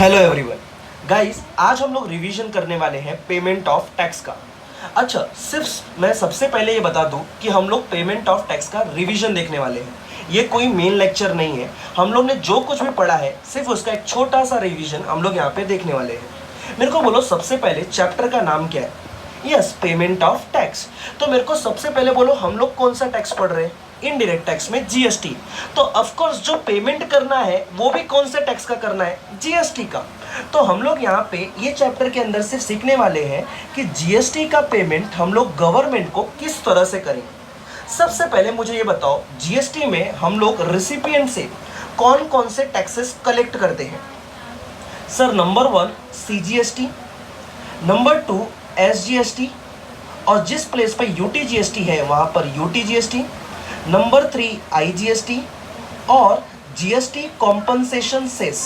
Hello everyone guys, आज हम लोग रिवीजन करने वाले हैं पेमेंट ऑफ टैक्स का। अच्छा, सिर्फ मैं सबसे पहले ये बता दूं कि हम लोग पेमेंट ऑफ टैक्स का रिवीजन देखने वाले हैं। ये कोई मेन लेक्चर नहीं है। हम लोग ने जो कुछ भी पढ़ा है सिर्फ उसका एक छोटा सा रिवीजन हम लोग यहाँ पे देखने वाले हैं। मेरे को बोलो, सबसे पहले चैप्टर का नाम क्या है? Yes, payment of tax. तो मेरे को सबसे पहले बोलो, हम लोग कौन सा टैक्स पढ़ रहे हैं? इनडायरेक्ट टैक्स में जीएसटी। तो ऑफ कोर्स जो पेमेंट करना है वो भी कौन से टैक्स का करना है? जीएसटी का। तो हम लोग यहाँ पे ये चैप्टर के अंदर से सीखने वाले हैं कि जीएसटी का पेमेंट हम लोग गवर्नमेंट को किस तरह से करेंगे। सबसे पहले मुझे ये बताओ, जीएसटी में हम लोग रिसिपिएंट से कौन कौन से टैक्सेस कलेक्ट करते हैं? Sir, number 1 CGST, number 2 SGST, और जिस प्लेस पे यूटीजीएसटी है वहाँ पर यूटीजीएसटी, नंबर 3 आईजीएसटी और जीएसटी कॉम्पनसेशन सेस।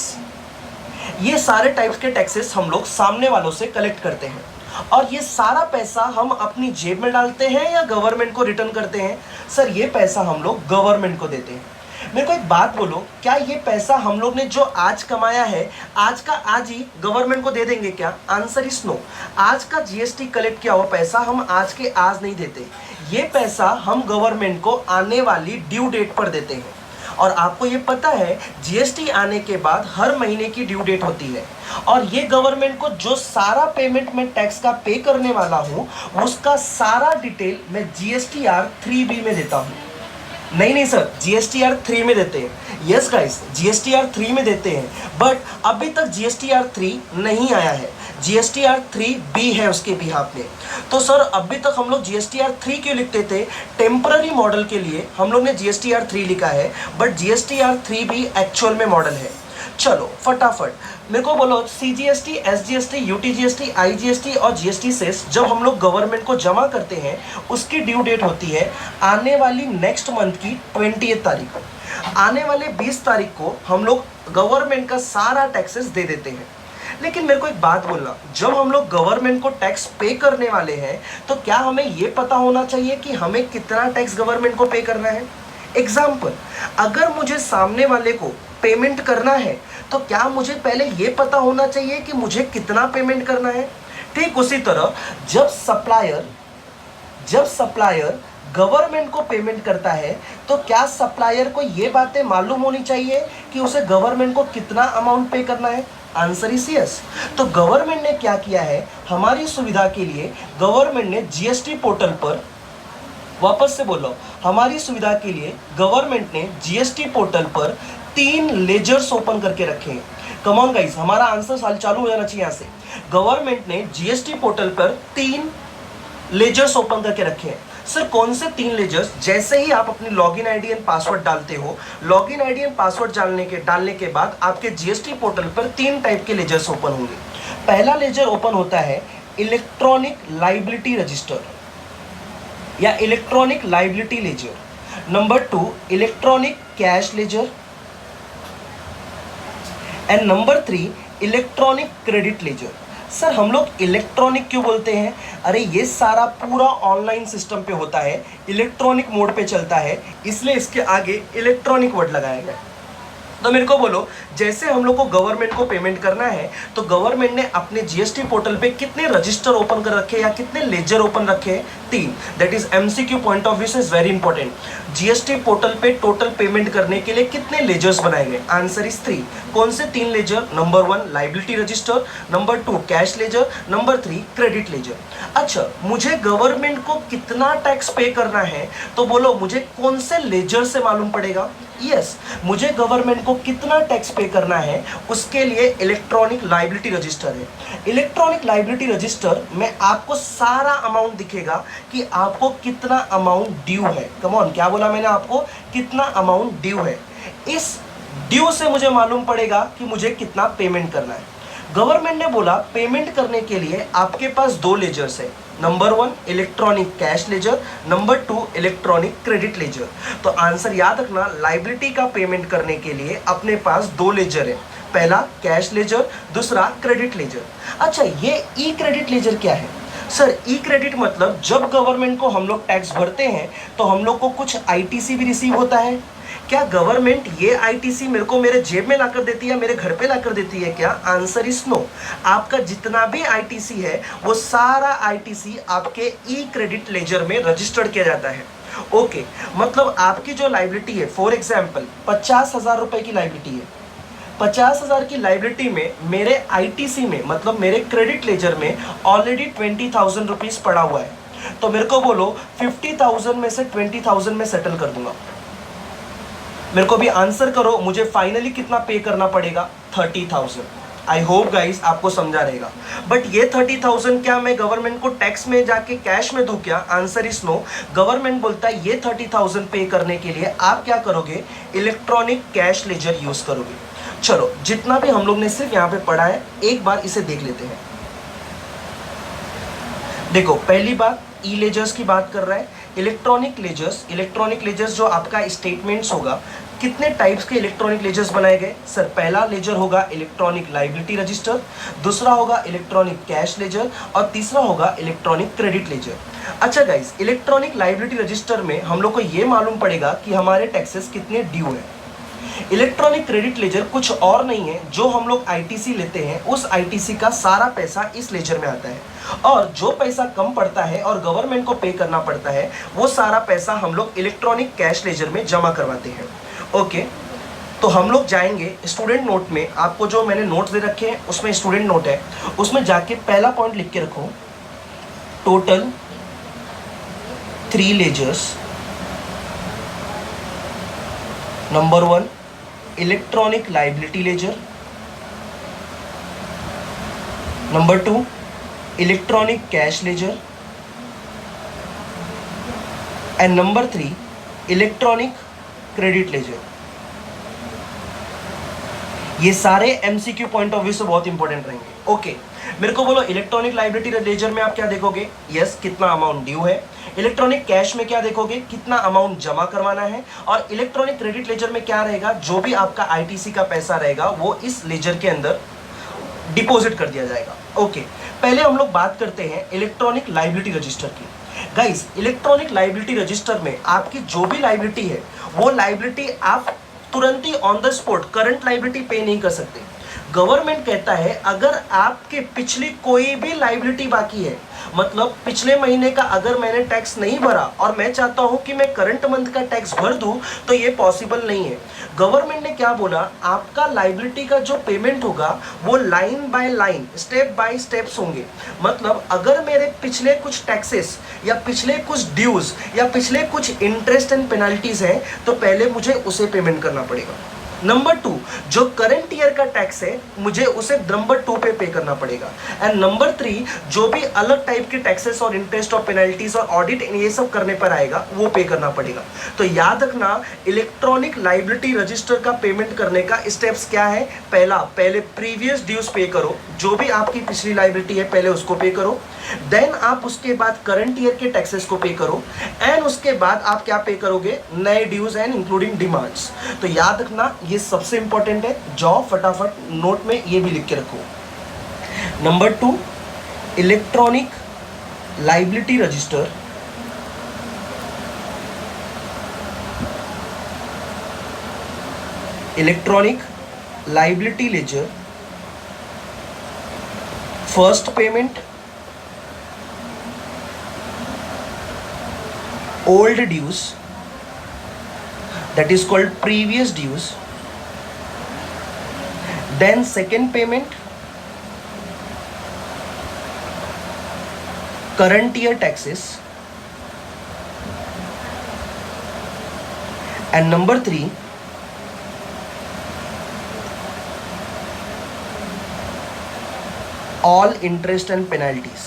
ये सारे टाइप्स के टैक्सेस हम लोग सामने वालों से कलेक्ट करते हैं और ये सारा पैसा हम अपनी जेब में डालते हैं या गवर्नमेंट को रिटर्न करते हैं? सर, ये पैसा हम लोग गवर्नमेंट को देते हैं। मेरे को एक बात बोलो, क्या ये पैसा हम लोग ने जो आज कमाया है आज का आज ही गवर्नमेंट को दे देंगे क्या? Answer is no. आज का जीएसटी कलेक्ट किया हुआ पैसा हम आज के आज नहीं देते। ये पैसा हम गवर्नमेंट को आने वाली ड्यू डेट पर देते हैं। और आपको ये पता है, जीएसटी आने के बाद हर महीने की ड्यू डेट होती है और ये गवर्नमेंट को जो सारा पेमेंट में टैक्स का पे करने वाला हूँ उसका सारा डिटेल मैं जीएसटीआर 3B में देता हूँ। नहीं सर, जीएसटीआर 3 में देते हैं। यस गाइस, जीएसटीआर 3 में देते हैं, बट अभी तक जीएसटीआर 3 नहीं आया है। जीएसटीआर 3B है उसके बिहाफ में। तो सर, अभी तक हम लोग जीएसटीआर 3 क्यों लिखते थे? टेम्पररी मॉडल के लिए हम लोग ने जीएसटीआर 3 लिखा है, बट जीएसटीआर 3B एक्चुअल में मॉडल है। चलो फटाफट मेरे को बोलो, सीजीएसटी, एसजीएसटी, यूटीजीएसटी, आईजीएसटी और जीएसटी सेस जब हम लोग गवर्नमेंट को जमा करते हैं उसकी ड्यू डेट होती है आने वाली नेक्स्ट मंथ की 20 तारीख को। आने वाले 20 तारीख को हम लोग गवर्नमेंट का सारा टैक्सेस दे देते हैं। लेकिन मेरे को एक बात बोलना, जब हम लोग गवर्नमेंट को टैक्स पे करने वाले हैं तो क्या हमें ये पता होना चाहिए कि हमें कितना टैक्स गवर्नमेंट को पे करना है? एग्जाम्पल, अगर मुझे सामने वाले को पेमेंट करना है तो क्या मुझे पहले ये पता होना चाहिए कि मुझे कितना पेमेंट करना है? ठीक उसी तरह जब सप्लायर गवर्नमेंट को पेमेंट करता है तो क्या सप्लायर को ये बातें मालूम होनी चाहिए कि उसे गवर्नमेंट को कितना अमाउंट पे करना है? Answer is yes. तो गवर्नमेंट ने क्या किया है, हमारी सुविधा के लिए गवर्नमेंट ने जीएसटी पोर्टल पर, वापस से बोलो, हमारी सुविधा के लिए गवर्नमेंट ने जीएसटी पोर्टल पर 3 लेजर्स ओपन करके रखे हैं। कम ऑन गाइस, हमारा आंसर साल चालू हो जाना चाहिए यहाँ से। गवर्नमेंट ने जीएसटी पोर्टल पर 3 लेजर्स ओपन करके रखे हैं। सर, कौन से 3 लेजर्स? जैसे ही आप अपनी लॉगिन आईडी एंड पासवर्ड डालते हो, लॉगिन आईडी एंड पासवर्ड डालने के बाद आपके जीएसटी पोर्टल पर 3 टाइप के लेजर्स ओपन होंगे। पहला लेजर ओपन होता है इलेक्ट्रॉनिक लाइबिलिटी रजिस्टर या electronic liability ledger. Number 2 electronic cash ledger and number 3 electronic credit ledger. Sir, हम लोग इलेक्ट्रॉनिक क्यों बोलते हैं? अरे ये सारा पूरा ऑनलाइन सिस्टम पे होता है, इलेक्ट्रॉनिक मोड पे चलता है, इसलिए इसके आगे इलेक्ट्रॉनिक वर्ड लगाया गया। तो मेरे को बोलो, जैसे हम लोग को गवर्नमेंट को पेमेंट करना है तो गवर्नमेंट ने अपने जीएसटी पोर्टल पे कितने रजिस्टर ओपन कर रखे या कितने लेजर ओपन रखे हैं? 3। That is MCQ point of view से is very important. GST portal पे टोटल पेमेंट करने के लिए कितने लेजर्स बनाए गए? Answer is 3। कौन से 3 ledger? Number 1 liability register, number 2 cash ledger, number 3 credit ledger. अच्छा, मुझे गवर्नमेंट को कितना टैक्स पे करना है तो बोलो, मुझे कौन से लेजर से मालूम पड़ेगा? यस, मुझे गवर्नमेंट को कितना टैक्स पे करना है उसके लिए इलेक्ट्रॉनिक लाइबिलिटी रजिस्टर है। इलेक्ट्रॉनिक लाइबिलिटी रजिस्टर में आपको सारा अमाउंट दिखेगा कि आपको कितना अमाउंट ड्यू है। कम ऑन, क्या बोला मैंने आपको? कितना अमाउंट ड्यू है। इस ड्यू से मुझे मालूम पड़ेगा कि मुझे कितना पेमेंट करना है। गवर्नमेंट ने बोला पेमेंट करने के लिए आपके पास 2 लेजर्स है। Number 1 electronic cash ledger, number 2 electronic credit ledger. तो आंसर याद रखना, लाइबिलिटी का पेमेंट करने के लिए अपने पास 2 लेजर है। पहला कैश लेजर, दूसरा क्रेडिट लेजर। अच्छा, ये ई क्रेडिट लेजर क्या है? सर, ई क्रेडिट मतलब जब गवर्नमेंट को हम लोग टैक्स भरते हैं तो हम लोग को कुछ आईटीसी भी रिसीव होता है। क्या गवर्नमेंट ये आईटीसी मेरे को मेरे जेब में लाकर देती है, मेरे घर पे लाकर देती है क्या? Answer is no. आपका जितना भी आईटीसी है वो सारा आईटीसी आपके ई क्रेडिट लेजर में रजिस्टर्ड किया जाता है। ओके, मतलब आपकी जो लाइबिलिटी है, फॉर एग्जाम्पल 50,000 रुपए की लाइबिलिटी है, 50,000 की लाइबिलिटी में मेरे आईटीसी में मतलब मेरे क्रेडिट लेजर में ऑलरेडी 20,000 रुपीज पड़ा हुआ है। तो मेरे को बोलो 50,000 में से 20,000 में सेटल कर दूंगा। मेरे को भी आंसर करो, मुझे फाइनली कितना पे करना पड़ेगा? 30,000। आई होप गाइस आपको समझा रहेगा। बट ये 30,000 क्या मैं गवर्नमेंट को टैक्स में जाके कैश में दूं क्या? Answer is no. गवर्नमेंट बोलता है ये 30,000 पे करने के लिए आप क्या करोगे? इलेक्ट्रॉनिक कैश लेजर यूज करोगे। चलो, जितना भी हम लोग ने सिर्फ यहाँ पे पढ़ा है एक बार इसे देख लेते हैं। देखो, पहली बात ई लेजर्स की बात कर रहा है। इलेक्ट्रॉनिक लेजर्स जो आपका स्टेटमेंट्स होगा, कितने टाइप्स के इलेक्ट्रॉनिक लेजर्स बनाए गए? सर, पहला लेजर होगा इलेक्ट्रॉनिक लायबिलिटी रजिस्टर, दूसरा होगा इलेक्ट्रॉनिक कैश लेजर और तीसरा होगा इलेक्ट्रॉनिक क्रेडिट लेजर। अच्छा गाइस, इलेक्ट्रॉनिक लायबिलिटी रजिस्टर में हम लोग को ये मालूम पड़ेगा कि हमारे टैक्सेस कितने ड्यू है। इलेक्ट्रॉनिक क्रेडिट लेजर कुछ और नहीं है, जो हम लोग आईटीसी लेते हैं उस आईटीसी का सारा पैसा इस लेजर में आता है, और जो पैसा कम पड़ता है और गवर्नमेंट को पे करना पड़ता है वो सारा पैसा हम लोग इलेक्ट्रॉनिक कैश लेजर में जमा करवाते हैं। ओके, तो हम लोग जाएंगे स्टूडेंट नोट में। आपको जो मैंने नोट्स दे रखे हैं उसमें स्टूडेंट नोट है, उसमें जाके पहला पॉइंट लिख के रखो, total 3 ledgers. Number 1 electronic liability ledger, number 2 electronic cash ledger and number 3 electronic credit ledger. ये सारे एमसीक्यू पॉइंट ऑफ व्यू से बहुत इंपॉर्टेंट रहेंगे। ओके, मेरे को बोलो इलेक्ट्रॉनिक लायबिलिटी लेजर में आप क्या देखोगे? यस, कितना अमाउंट ड्यू है। इलेक्ट्रॉनिक कैश में क्या देखोगे? कितना अमाउंट जमा करवाना है। और इलेक्ट्रॉनिक क्रेडिट लेजर में क्या रहेगा? जो भी आपका आईटीसी का पैसा रहेगा वो इस लेजर के अंदर डिपॉजिट कर दिया जाएगा। ओके, पहले हम लोग बात करते हैं इलेक्ट्रॉनिक लायबिलिटी रजिस्टर की। गाइस, इलेक्ट्रॉनिक लायबिलिटी रजिस्टर में आपकी जो भी लायबिलिटी है वो लायबिलिटी आप तुरंत ही on the spot current liability पे नहीं कर सकते। गवर्नमेंट कहता है अगर आपके पिछली कोई भी लायबिलिटी बाकी है, मतलब पिछले महीने का अगर मैंने टैक्स नहीं भरा और मैं चाहता हूं कि मैं करंट मंथ का टैक्स भर दूं, तो ये पॉसिबल नहीं है। गवर्नमेंट ने क्या बोला? आपका लायबिलिटी का जो पेमेंट होगा वो line by line, step by steps होंगे। मतलब अगर मेरे पिछले कुछ टैक्सेस या पिछले कुछ ड्यूज या पिछले कुछ इंटरेस्ट एंड पेनल्टीज हैं, तो पहले मुझे उसे पेमेंट करना पड़ेगा। नंबर 2, जो करंट ईयर का टैक्स है मुझे उसे नंबर 2 पे करना पड़ेगा। एंड नंबर 3, जो भी अलग टाइप के टैक्सेस और इंटरेस्ट और पेनल्टीज और ऑडिट ये सब करने पर आएगा वो पे करना पड़ेगा। तो याद रखना, इलेक्ट्रॉनिक लायबिलिटी रजिस्टर का पेमेंट करने का स्टेप्स क्या है? पहले प्रीवियस ड्यूज पे करो, जो भी आपकी पिछली लायबिलिटी है पहले उसको पे करो। देन आप उसके बाद करंट ईयर के टैक्सेस को पे करो एंड उसके बाद आप क्या पे करोगे? नए ड्यूज एंड इंक्लूडिंग डिमांड्स। तो याद रखना, ये सबसे इंपॉर्टेंट है। जाओ फटाफट नोट में ये भी लिख के रखो। Number 2 electronic liability register, electronic liability ledger, first payment, old dues, that is called previous dues, then second payment, current year taxes, and number 3 all interest and penalties।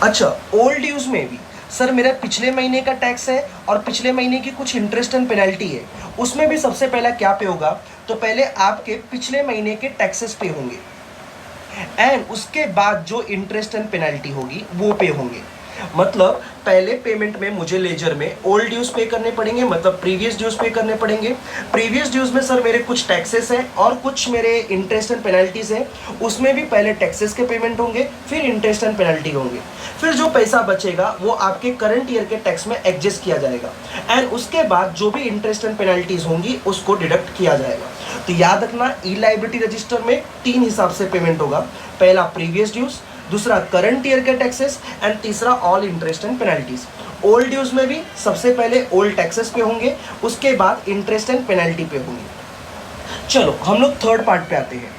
अच्छा, ओल्ड ड्यूज में भी sir मेरा पिछले महीने का tax है और पिछले महीने की कुछ इंटरेस्ट एंड पेनल्टी है, उसमें भी सबसे पहला क्या पे होगा? तो पहले आपके पिछले महीने के टैक्सेस पे होंगे एंड उसके बाद जो इंटरेस्ट एंड पेनल्टी होगी वो पे होंगे। मतलब पहले पेमेंट में मुझे लेजर में ओल्ड ड्यूज पे करने पड़ेंगे, मतलब प्रीवियस ड्यूज पे करने पड़ेंगे। प्रीवियस ड्यूज में सर मेरे कुछ टैक्सेस हैं और कुछ मेरे इंटरेस्ट एंड पेनल्टीज हैं, उसमें भी पहले टैक्सेस के पेमेंट होंगे, फिर इंटरेस्ट एंड पेनल्टी होंगे। फिर जो पैसा बचेगा वो आपके करंट ईयर के टैक्स में एडजस्ट किया जाएगा एंड उसके बाद जो भी इंटरेस्ट एंड पेनल्टीज होंगी उसको डिडक्ट किया जाएगा। तो याद रखना, ई लायबिलिटी रजिस्टर में 3 हिसाब से पेमेंट होगा। पहला प्रीवियस ड्यूज, दूसरा करंट ईयर के टैक्सेस एंड तीसरा all interest and penalties. Old dues में भी सबसे पहले ओल्ड टैक्सेस पे होंगे, उसके बाद इंटरेस्ट एंड पेनल्टी पे होंगे। चलो हम लोग थर्ड पार्ट पे आते हैं,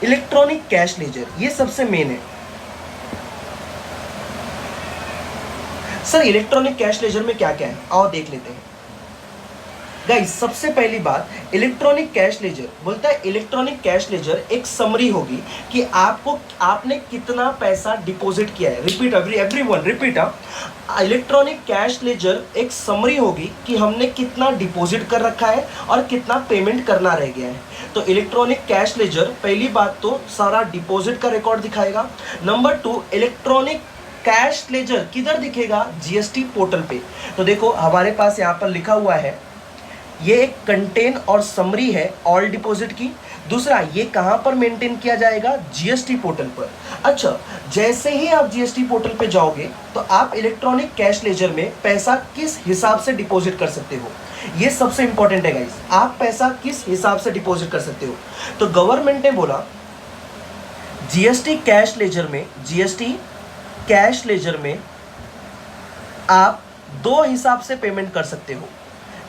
इलेक्ट्रॉनिक कैश लेजर। ये सबसे मेन है। सर इलेक्ट्रॉनिक कैश लेजर में क्या क्या है, आओ देख लेते हैं। गाइस सबसे पहली बात, इलेक्ट्रॉनिक कैश लेजर बोलता है इलेक्ट्रॉनिक कैश लेजर एक समरी होगी कि आपने कितना पैसा डिपॉजिट किया है। Repeat everyone repeat. Electronic cash laser एक समरी होगी कि हमने कितना डिपॉजिट कर रखा है और कितना पेमेंट करना रह गया है। तो इलेक्ट्रॉनिक कैश लेजर पहली बात तो सारा डिपॉजिट का रिकॉर्ड दिखाएगा। नंबर 2, इलेक्ट्रॉनिक कैश लेजर किधर दिखेगा, जीएसटी पोर्टल पे। तो देखो हमारे पास यहाँ पर लिखा हुआ है, ये एक कंटेन और समरी है ऑल डिपॉजिट की। दूसरा, ये कहाँ पर मेंटेन किया जाएगा, जीएसटी पोर्टल पर। अच्छा, जैसे ही आप जीएसटी पोर्टल पे जाओगे तो आप इलेक्ट्रॉनिक कैश लेजर में पैसा किस हिसाब से डिपॉजिट कर सकते हो, ये सबसे इंपॉर्टेंट है गाइस। आप पैसा किस हिसाब से डिपॉजिट कर सकते हो। तो गवर्नमेंट ने बोला जीएसटी कैश लेजर में आप 2 हिसाब से पेमेंट कर सकते हो।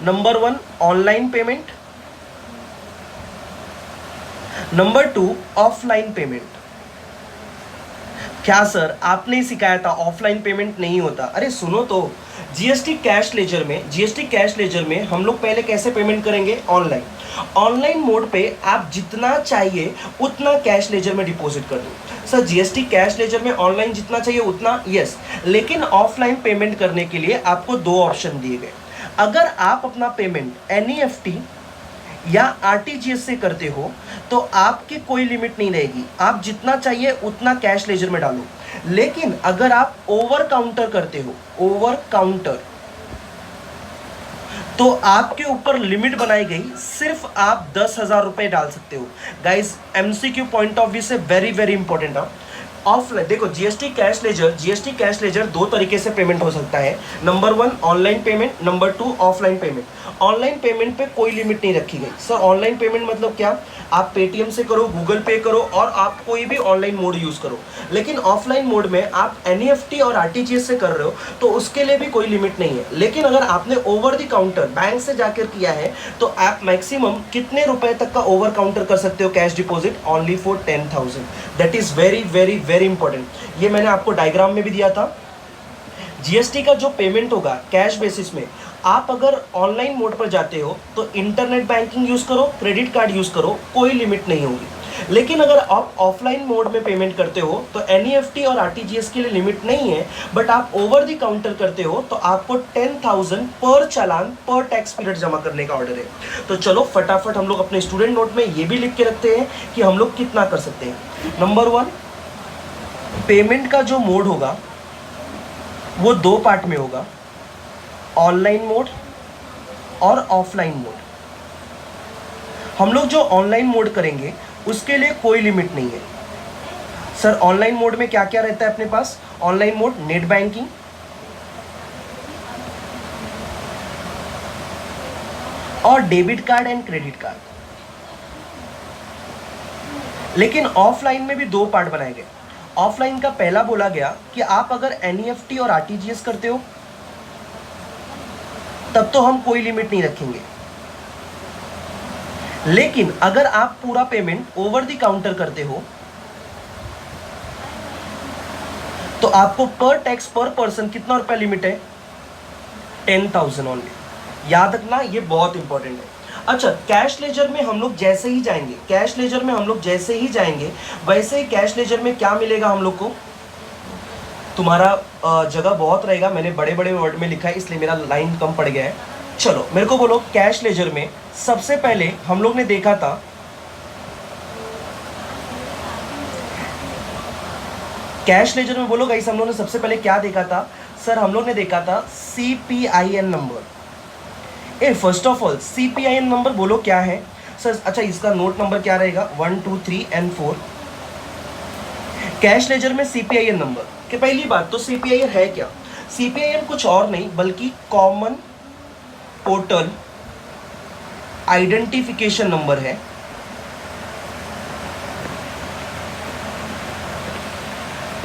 Number 1 online payment, number 2 offline payment. क्या सर आपने ही सिखाया था ऑफलाइन पेमेंट नहीं होता। अरे सुनो तो, जीएसटी कैश लेजर में हम लोग पहले कैसे पेमेंट करेंगे, ऑनलाइन मोड पे आप जितना चाहिए उतना कैश लेजर में डिपॉजिट कर दो। सर जीएसटी कैश लेजर में ऑनलाइन जितना चाहिए उतना, यस, लेकिन ऑफलाइन पेमेंट करने के लिए आपको 2 ऑप्शन दिए गए। अगर आप अपना पेमेंट एनईएफटी या आरटीजीएस से करते हो तो आपकी कोई लिमिट नहीं रहेगी, आप जितना चाहिए उतना कैश लेजर में डालो। लेकिन अगर आप ओवर काउंटर करते हो, तो आपके ऊपर लिमिट बनाई गई, सिर्फ आप 10,000 रुपए डाल सकते हो। Guys MCQ point of view से वेरी वेरी इंपॉर्टेंट है। ऑफलाइन देखो, जीएसटी कैश लेजर 2 तरीके से पेमेंट हो सकता है। Number 1 online payment, number 2 offline payment. Online payment पे कोई लिमिट नहीं रखी गई। सर ऑनलाइन पेमेंट मतलब क्या, आप पेटीएम से करो, गूगल पे करो और आप कोई भी ऑनलाइन मोड यूज करो। लेकिन ऑफलाइन मोड में आप एनईएफटी और आरटीजीएस से कर रहे हो तो उसके लिए भी कोई लिमिट नहीं है। लेकिन अगर आपने ओवर द काउंटर बैंक से जाकर किया है तो आप मैक्सिमम कितने रुपए तक का ओवर काउंटर कर सकते हो cash deposit, only for 10,000। That is very very very important. ये मैंने आपको डायग्राम में भी दिया था। जीएसटी का जो पेमेंट होगा कैश बेसिस में, आप अगर ऑनलाइन मोड पर जाते हो तो इंटरनेट बैंकिंग यूज़ करो, क्रेडिट कार्ड यूज़ करो, कोई लिमिट नहीं होगी। लेकिन अगर आप ऑफलाइन मोड में पेमेंट करते हो तो एनईएफटी और आरटीजीएस के लिए लिमिट नहीं है, बट आप ओवर द काउंटर करते हो तो आपको 10,000 पर चालान पर टैक्स पीरियड जमा करने का ऑर्डर है। तो चलो फटाफट हम लोग अपने स्टूडेंट नोट में ये भी लिख के रखते हैं कि हम लोग कितना कर सकते हैं। नंबर 1, पेमेंट का जो मोड होगा वो 2 पार्ट में होगा, ऑनलाइन मोड और ऑफलाइन मोड। हम लोग जो ऑनलाइन मोड करेंगे उसके लिए कोई लिमिट नहीं है। सर ऑनलाइन मोड में क्या क्या रहता है अपने पास, ऑनलाइन मोड नेट बैंकिंग और debit card and credit card. लेकिन ऑफलाइन में भी 2 पार्ट बनाए गए। ऑफलाइन का पहला बोला गया कि आप अगर एनईएफटी और आरटीजीएस करते हो तब तो हम कोई लिमिट नहीं रखेंगे। लेकिन अगर आप पूरा पेमेंट ओवर द काउंटर करते हो तो आपको पर टैक्स पर पर्सन कितना रुपया लिमिट है, 10,000 ओनली। याद रखना ये बहुत इंपॉर्टेंट है। अच्छा, कैश लेजर में हम लोग जैसे ही जाएंगे, वैसे ही कैश लेजर में क्या मिलेगा हम लोग को, तुम्हारा जगह बहुत रहेगा, मैंने बड़े बड़े वर्ड में लिखा है इसलिए मेरा लाइन कम पड़ गया है। चलो मेरे को बोलो, कैश लेजर में सबसे पहले हम लोग ने देखा था कैश लेजर में, बोलो गाइस हम लोग ने सबसे पहले क्या देखा था, सर हम लोग ने देखा था CPIN number. First of all CPIN number बोलो क्या है सर? अच्छा इसका नोट नंबर क्या रहेगा? 1 2 3 and 4। कैश लेजर में CPIN नंबर कि पहली बात तो CPIN है क्या? CPIN कुछ और नहीं बल्कि कॉमन पोर्टल आइडेंटिफिकेशन नंबर है।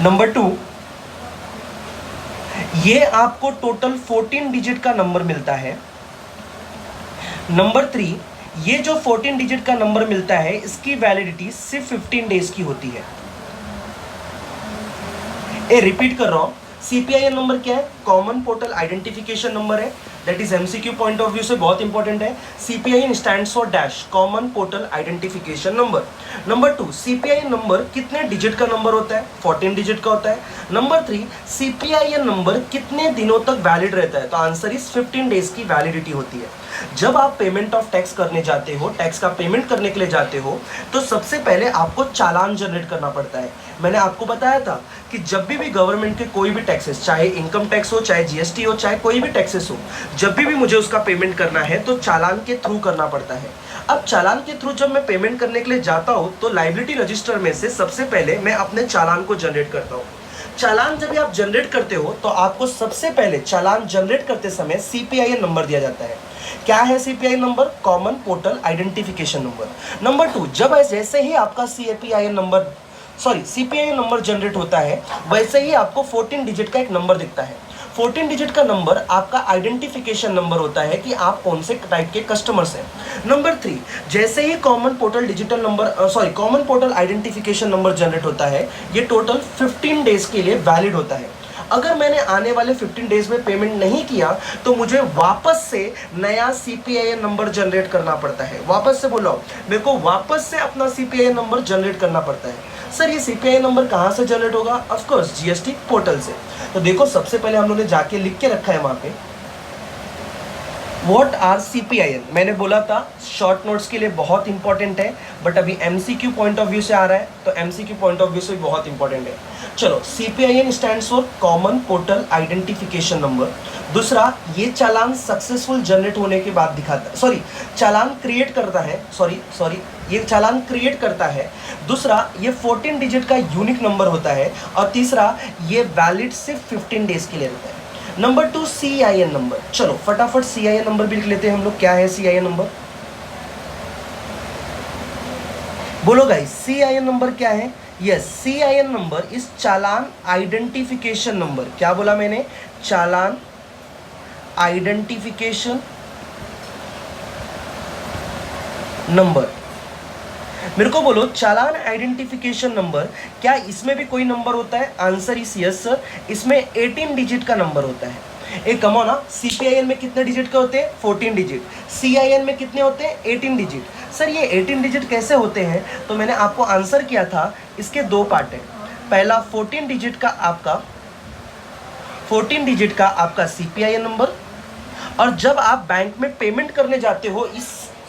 नंबर 2, ये आपको टोटल 14 डिजिट का नंबर मिलता है। नंबर 3, ये जो 14 डिजिट का नंबर मिलता है इसकी वैलिडिटी सिर्फ 15 डेज की होती है। रिपीट कर रहा हूं, CPIN नंबर क्या है? कॉमन पोर्टल आइडेंटिफिकेशन नंबर है। That is MCQ point of view से बहुत इंपॉर्टेंट है। CPIN stands for dash, common portal identification number. Number 2, CPIN number कितने डिजिट का नंबर होता है? 14 डिजिट का होता है। नंबर 3, CPIN नंबर कितने दिनों तक वैलिड रहता है? तो आंसर इज 15 डेज की वैलिडिटी होती है। जब आप पेमेंट ऑफ टैक्स करने जाते हो, टैक्स का पेमेंट करने के लिए जाते हो, तो सबसे पहले आपको चालान जनरेट करना पड़ता है। मैंने आपको बताया था कि जब भी गवर्नमेंट के कोई भी टैक्सेस, चाहे इनकम टैक्स हो, चाहे GST हो, चाहे कोई भी टैक्सेस हो, जब भी मुझे उसका पेमेंट करना है तो चालान के थ्रू करना पड़ता है। अब चालान के थ्रू जब मैं पेमेंट करने के लिए जाता हूँ तो लायबिलिटी रजिस्टर में से सबसे पहले मैं अपने चालान को जनरेट करता हूँ। चालान जब आप जनरेट करते हो तो आपको सबसे पहले चालान जनरेट करते समय CPIN नंबर दिया जाता है। क्या है CPIN number? Common portal identification number. Number 2, जब जैसे ही आपका CPIN नंबर जनरेट होता है वैसे ही आपको 14 डिजिट का एक नंबर दिखता है। 14 डिजिट का नंबर आपका आइडेंटिफिकेशन नंबर होता है कि आप कौन से टाइप के कस्टमर्स हैं। नंबर 3, जैसे ही common portal identification number generate होता है, ये टोटल 15 डेज के लिए वैलिड होता है। अगर मैंने आने वाले 15 डेज में पेमेंट नहीं किया तो मुझे वापस से नया CPIN नंबर जनरेट करना पड़ता है। वापस से बोलो, मेरे को वापस से अपना CPIN नंबर जनरेट करना पड़ता है। सर ये CPIN नंबर कहाँ से जनरेट होगा? ऑफ कोर्स GST पोर्टल से। तो देखो सबसे पहले हम लोगों ने जाके लिख के रखा है वहाँ पे व्हाट आर CPIN। मैंने बोला था शॉर्ट नोट्स के लिए बहुत इंपॉर्टेंट है, बट अभी MCQ पॉइंट ऑफ व्यू से आ रहा है तो MCQ पॉइंट ऑफ व्यू से बहुत इंपॉर्टेंट है। चलो, CPIN stands for common portal identification number. दूसरा, ये चालान सक्सेसफुल जनरेट होने के बाद दिखाता है, चालान क्रिएट करता है। दूसरा, ये 14 डिजिट का यूनिक नंबर होता है। और तीसरा, ये वैलिड सिर्फ 15 डेज के लिए रहता है। Number 2, CIN number. चलो फटाफट CIN नंबर भी लिख लेते हैं हम लोग। क्या है CIN नंबर? बोलो गाइस, CIN नंबर क्या है? Yes, CIN number is challan identification number. क्या बोला मैंने? चालान आइडेंटिफिकेशन नंबर। मेरे को बोलो, चालान आइडेंटिफिकेशन नंबर, क्या इसमें भी कोई नंबर होता है? आंसर इज यस सर, इसमें 18 डिजिट का नंबर होता है। एक कमो ना, CPIN में कितने डिजिट के होते हैं? 14 डिजिट। CIN में कितने होते हैं? 18 डिजिट। सर ये 18 डिजिट कैसे होते हैं? तो मैंने आपको आंसर किया था, इसके 2 पार्ट है। पहला 14 डिजिट का आपका CPIN नंबर, और जब आप बैंक में पेमेंट करने जाते हो इस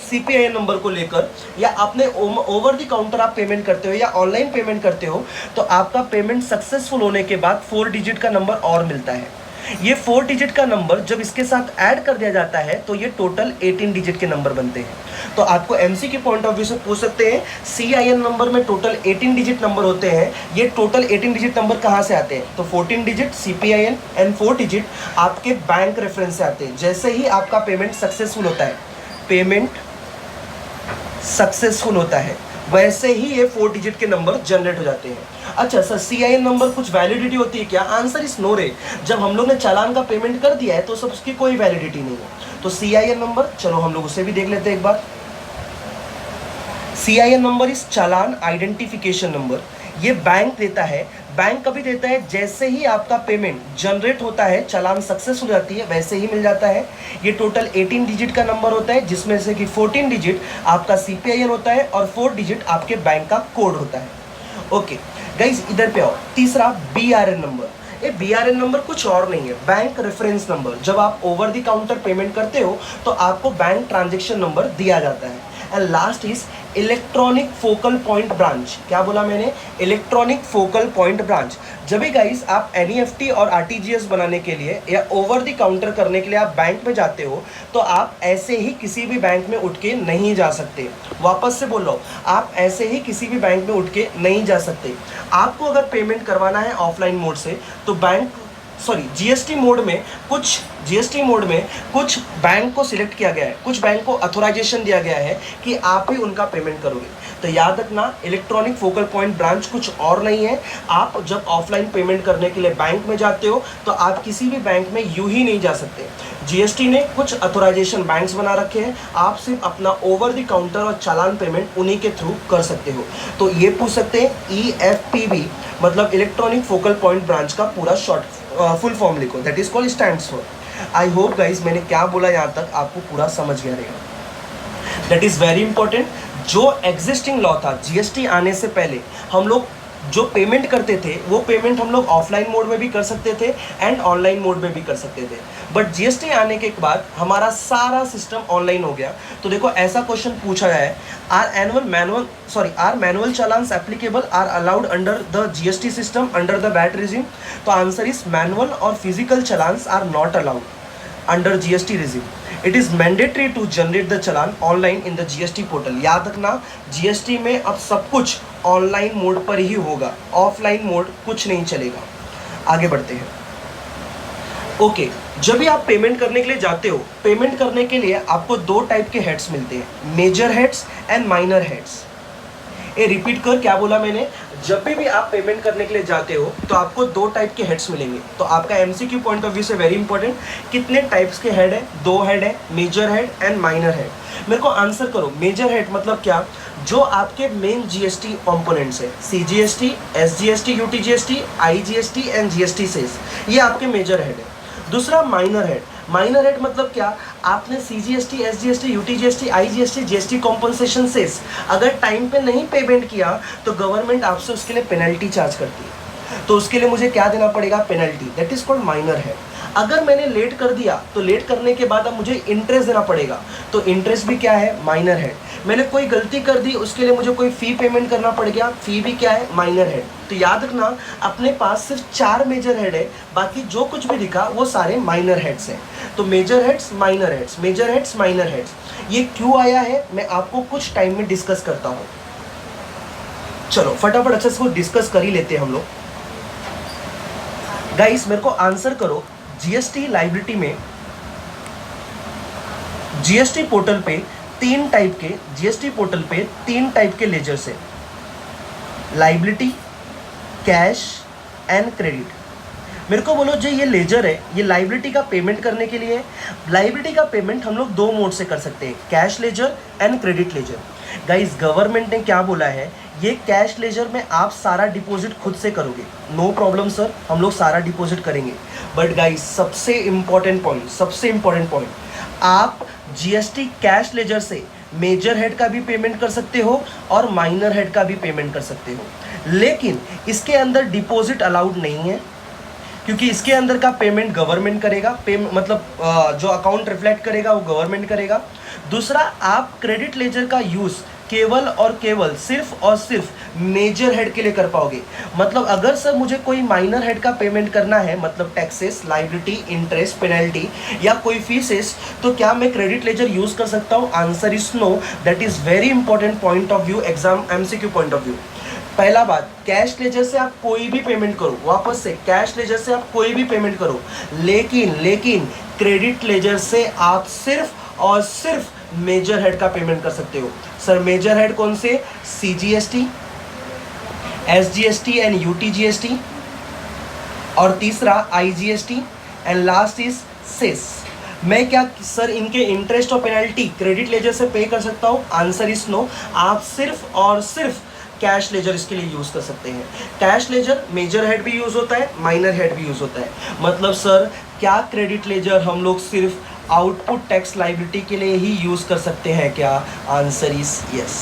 CPIN नंबर को लेकर, या अपने ओवर द काउंटर आप पेमेंट करते हो या ऑनलाइन पेमेंट करते हो, तो आपका पेमेंट सक्सेसफुल होने के बाद 4 डिजिट का नंबर और मिलता है। ये 4 डिजिट का नंबर जब इसके साथ ऐड कर दिया जाता है तो ये टोटल 18 डिजिट के नंबर बनते हैं। तो आपको MCQ पॉइंट ऑफ व्यू से पूछ सकते हैं, CIN नंबर में टोटल 18 डिजिट नंबर होते हैं, ये टोटल 18 डिजिट नंबर कहाँ से आते हैं? तो 14 डिजिट CPIN एंड 4 डिजिट आपके बैंक रेफरेंस से आते हैं। जैसे ही आपका पेमेंट सक्सेसफुल होता है, वैसे ही ये 4 डिजिट के नंबर जनरेट हो जाते हैं। अच्छा सर, CIN नंबर कुछ वैलिडिटी होती है क्या? आंसर इज नो रे। जब हम लोग ने चालान का पेमेंट कर दिया है तो सब उसकी कोई वैलिडिटी नहीं है। तो CIN नंबर, चलो हम लोग उसे भी देख लेते हैं एक बार। CIN number is challan identification number. ये बैंक देता है। बैंक कभी देता है जैसे ही आपका पेमेंट जनरेट होता है, चालान सक्सेस हो जाती है, वैसे ही मिल जाता है। ये टोटल 18 डिजिट का नंबर होता है, जिसमें से कि 14 डिजिट आपका CPIN होता है और 4 डिजिट आपके बैंक का कोड होता है। ओके गाइज, इधर पे आओ। तीसरा, BRN नंबर। ये BRN नंबर कुछ और नहीं है, बैंक रेफरेंस नंबर। जब आप ओवर द काउंटर पेमेंट करते हो तो आपको बैंक ट्रांजेक्शन नंबर दिया जाता है। And last is electronic focal point branch. क्या बोला मैंने? Electronic focal point branch. जब भी गाइस आप एनईएफटी और आरटीजीएस बनाने के लिए या ओवर द काउंटर करने के लिए आप बैंक में जाते हो तो आप ऐसे ही किसी भी बैंक में उठ के नहीं जा सकते। वापस से बोल रहा हूँ, आप ऐसे ही किसी भी बैंक में उठ के नहीं जा सकते। आपको अगर पेमेंट करवाना है ऑफलाइन मोड से तो जीएसटी मोड में कुछ बैंक को सिलेक्ट किया गया है, कुछ बैंक को अथोराइजेशन दिया गया है कि आप ही उनका पेमेंट करोगे। तो याद रखना, इलेक्ट्रॉनिक फोकल पॉइंट ब्रांच कुछ और नहीं है। आप जब ऑफलाइन पेमेंट करने के लिए बैंक में जाते हो तो आप किसी भी बैंक में यूं ही नहीं जा सकते। जीएसटी ने कुछ अथोराइजेशन बैंक्स बना रखे हैं, आप सिर्फ अपना ओवर द काउंटर और चालान पेमेंट उन्हीं के थ्रू कर सकते हो। तो ये पूछ सकते हैं EFPB मतलब इलेक्ट्रॉनिक फोकल पॉइंट ब्रांच का पूरा फुल फॉर्म लिखो, that is called stands for. I hope guys मैंने क्या बोला यहाँ तक आपको पूरा समझ गया रहेगा। That is very important. जो एग्जिस्टिंग लॉ था जीएसटी आने से पहले, हम लोग जो पेमेंट करते थे वो पेमेंट हम लोग ऑफलाइन मोड में भी कर सकते थे एंड ऑनलाइन मोड में भी कर सकते थे। बट जीएसटी आने के बाद हमारा सारा सिस्टम ऑनलाइन हो गया। तो देखो ऐसा क्वेश्चन पूछा गया है, are manual challans applicable are allowed under the GST system under the VAT regime? तो आंसर इज मैनुअल और physical challans are not allowed under GST regime. It is mandatory to generate the challan online in the GST portal. याद रखना, GST में अब सब कुछ online mode पर ही होगा, ऑफलाइन मोड कुछ नहीं चलेगा। आगे बढ़ते हैं। ओके, जब भी आप पेमेंट करने के लिए जाते हो, पेमेंट करने के लिए आपको दो टाइप के हेड्स मिलते हैं, major heads and minor heads. ये रिपीट कर, क्या बोला मैंने? जब भी आप पेमेंट करने के लिए जाते हो तो आपको दो टाइप के हेड्स मिलेंगे। तो आपका एमसीक्यू पॉइंट ऑफ व्यू से वेरी इंपॉर्टेंट, कितने टाइप्स के हेड है? दो हेड है, major head and minor head. मेरे को आंसर करो, मेजर हेड मतलब क्या? जो आपके मेन जीएसटी कंपोनेंट्स है, CGST, SGST, UTGST, IGST and GST cess, ये आपके मेजर हेड है। दूसरा माइनर हेड। माइनर हेड मतलब क्या? आपने CGST, SGST, UTGST, IGST, GST compensation cess अगर टाइम पे नहीं पेमेंट किया तो गवर्नमेंट आपसे उसके लिए पेनल्टी चार्ज करती है। तो उसके लिए मुझे क्या देना पड़ेगा? Penalty. That is called minor head. अगर मैंने लेट कर दिया तो लेट करने के बाद अब मुझे इंटरेस्ट देना पड़ेगा, तो इंटरेस्ट भी क्या है? Minor head. मैंने कोई गलती कर दी, उसके लिए मुझे कोई फ़ी पेमेंट करना पड़ गया, फ़ी भी क्या है? Minor head. तो याद रखना, अपने पास सिर्फ 4 मेजर हेड है, बाकी जो कुछ भी दिखा वो सारे माइनर हेड्स हैं। तो major heads, minor heads, major heads, minor heads. ये क्यों आया है मैं आपको कुछ टाइम में डिस्कस करता हूँ। चलो फटाफट अच्छे से डिस्कस कर ही लेते हैं हम लोग। गाइस मेरे को आंसर करो, जीएसटी लाइबिलिटी में जीएसटी पोर्टल पे तीन टाइप के लेजर्स है, लाइबिलिटी, कैश एंड क्रेडिट। मेरे को बोलो जो ये लेजर है, ये लाइबिलिटी का पेमेंट करने के लिए है। लाइबिलिटी का पेमेंट हम लोग दो मोड से कर सकते हैं, cash ledger and credit ledger. Guys government ने क्या बोला है, ये कैश लेजर में आप सारा डिपॉजिट खुद से करोगे, नो प्रॉब्लम सर, हम लोग सारा डिपॉजिट करेंगे। बट गाइस सबसे इंपॉर्टेंट पॉइंट, आप जीएसटी कैश लेजर से मेजर हेड का भी पेमेंट कर सकते हो और माइनर हेड का भी पेमेंट कर सकते हो, लेकिन इसके अंदर डिपॉजिट अलाउड नहीं है, क्योंकि इसके अंदर का पेमेंट गवर्नमेंट करेगा, जो अकाउंट रिफ्लेक्ट करेगा वो गवर्नमेंट करेगा। दूसरा, आप क्रेडिट लेजर का यूज़ केवल और केवल सिर्फ और सिर्फ मेजर हेड के लिए कर पाओगे। मतलब अगर सर मुझे कोई माइनर हेड का पेमेंट करना है, मतलब टैक्सेस, लाइबिलिटी, इंटरेस्ट, पेनल्टी या कोई फीसेस, तो क्या मैं क्रेडिट लेजर यूज़ कर सकता हूँ? Answer is no. That is very important point of view, exam MCQ point of view. पहला बात, कैश लेजर से आप कोई भी पेमेंट करो, वापस से कैश लेजर से आप कोई भी पेमेंट करो, लेकिन क्रेडिट लेजर से आप सिर्फ और सिर्फ मेजर हेड का पेमेंट कर सकते हो। सर मेजर हेड कौन से? सीजीएसटी, एसजीएसटी एंड यूटीजीएसटी, और तीसरा IGST and last is cess. मैं क्या सर इनके इंटरेस्ट और पेनल्टी क्रेडिट लेजर से पे कर सकता हूँ? Answer is no. आप सिर्फ और सिर्फ कैश लेजर इसके लिए यूज़ कर सकते हैं। कैश लेजर मेजर हेड भी यूज़ होता है, माइनर हेड भी यूज़ होता है। मतलब सर क्या क्रेडिट लेजर हम लोग सिर्फ आउटपुट टैक्स लाइबिलिटी के लिए ही यूज़ कर सकते हैं क्या? Answer is yes.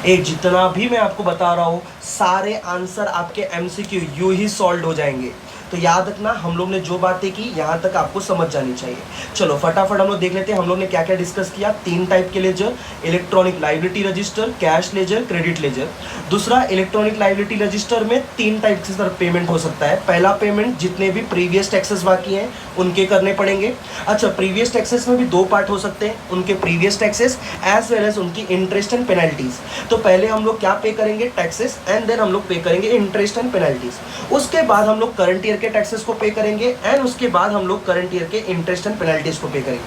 एक जितना भी मैं आपको बता रहा हूँ सारे आंसर आपके एमसीक्यू यूं ही सॉल्व हो जाएंगे। तो याद रखना हम लोग ने जो बातें की यहाँ तक आपको समझ जानी चाहिए। चलो फटाफट हम लोग देख लेते हैं हम लोग ने क्या क्या डिस्कस किया। 3 टाइप के ledger, electronic liability register, cash ledger, credit ledger. दूसरा, इलेक्ट्रॉनिक लायबिलिटी रजिस्टर में 3 टाइप से सर पेमेंट हो सकता है। पहला पेमेंट जितने भी प्रीवियस टैक्सेस बाकी हैं उनके करने पड़ेंगे। अच्छा, प्रीवियस टैक्सेस में भी 2 पार्ट हो सकते हैं, उनके previous taxes as well as उनकी इंटरेस्ट एंड पेनल्टीज। तो पहले हम लोग क्या पे करेंगे, टैक्सेस, एंड देन हम लोग पे करेंगे इंटरेस्ट एंड पेनल्टीज। उसके बाद हम लोग करंट ईयर के टैक्सेस को पे करेंगे एंड उसके बाद हम लोग करंट ईयर के इंटरेस्ट एंड पेनल्टीज को पे करेंगे।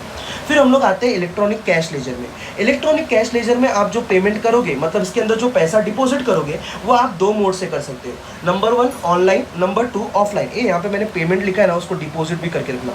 फिर हम लोग आते हैं इलेक्ट्रॉनिक कैश लेजर में। इलेक्ट्रॉनिक कैश लेजर में आप जो पेमेंट करोगे, मतलब इसके अंदर जो पैसा डिपॉजिट करोगे, वो आप 2 मोड से कर सकते हो। Number 1 online, number 2 offline. ये यहाँ पे मैंने पेमेंट लिखा है ना, उसको डिपॉजिट भी करके रखना।